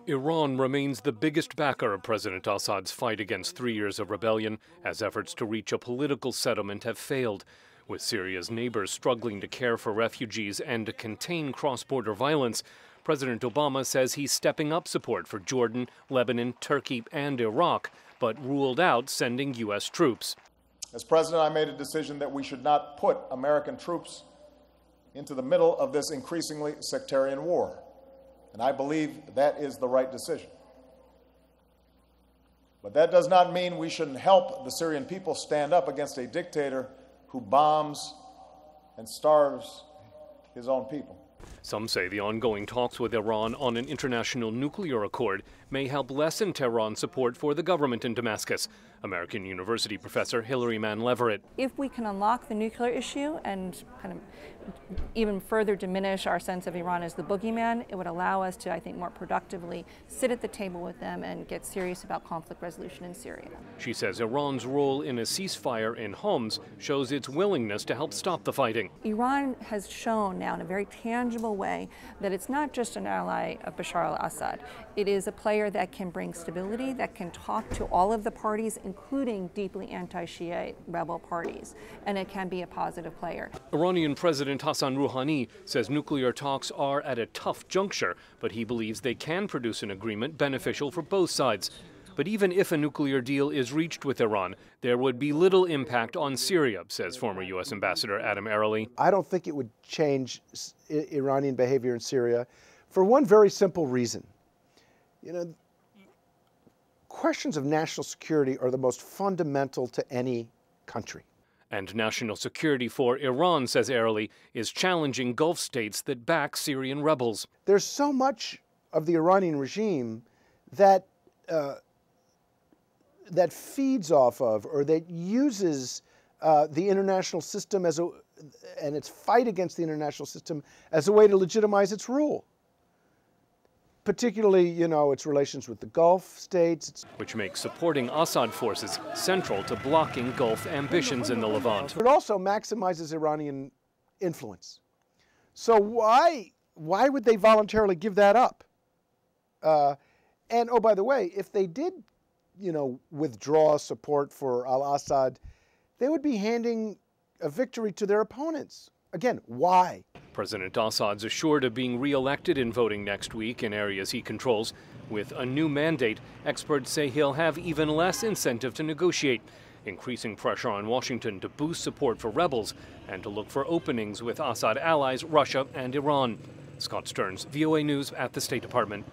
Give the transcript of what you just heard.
Iran remains the biggest backer of President Assad's fight against 3 years of rebellion, as efforts to reach a political settlement have failed. With Syria's neighbors struggling to care for refugees and to contain cross-border violence, President Obama says he's stepping up support for Jordan, Lebanon, Turkey, and Iraq, but ruled out sending U.S. troops. As president, I made a decision that we should not put American troops into the middle of this increasingly sectarian war. And I believe that is the right decision. But that does not mean we shouldn't help the Syrian people stand up against a dictator who bombs and starves his own people. Some say the ongoing talks with Iran on an international nuclear accord may help lessen Tehran's support for the government in Damascus. American University professor Hilary Mann Leverett. If we can unlock the nuclear issue and kind of even further diminish our sense of Iran as the boogeyman, it would allow us to, I think, more productively sit at the table with them and get serious about conflict resolution in Syria. She says Iran's role in a ceasefire in Homs shows its willingness to help stop the fighting. Iran has shown now in a very tangible way that it's not just an ally of Bashar al-Assad. It is a player that can bring stability, that can talk to all of the parties, including deeply anti-Shiite rebel parties, and it can be a positive player. Iranian President Hassan Rouhani says nuclear talks are at a tough juncture, but he believes they can produce an agreement beneficial for both sides. But even if a nuclear deal is reached with Iran, there would be little impact on Syria, says former U.S. Ambassador Adam Airley. I don't think it would change Iranian behavior in Syria for one very simple reason. You know, questions of national security are the most fundamental to any country. And national security for Iran, says Airley, is challenging Gulf states that back Syrian rebels. There's so much of the Iranian regime that that feeds off of or that uses the international system and its fight against the international system as a way to legitimize its rule. Particularly, you know, its relations with the Gulf states. Which makes supporting Assad forces central to blocking Gulf ambitions in the Levant. It also maximizes Iranian influence. So why would they voluntarily give that up? And oh, by the way, if they did, you know, withdraw support for al-Assad, they would be handing a victory to their opponents. Again, why? President Assad's assured of being re-elected in voting next week in areas he controls. With a new mandate, experts say he'll have even less incentive to negotiate, increasing pressure on Washington to boost support for rebels and to look for openings with Assad allies Russia and Iran. Scott Stearns, VOA News at the State Department.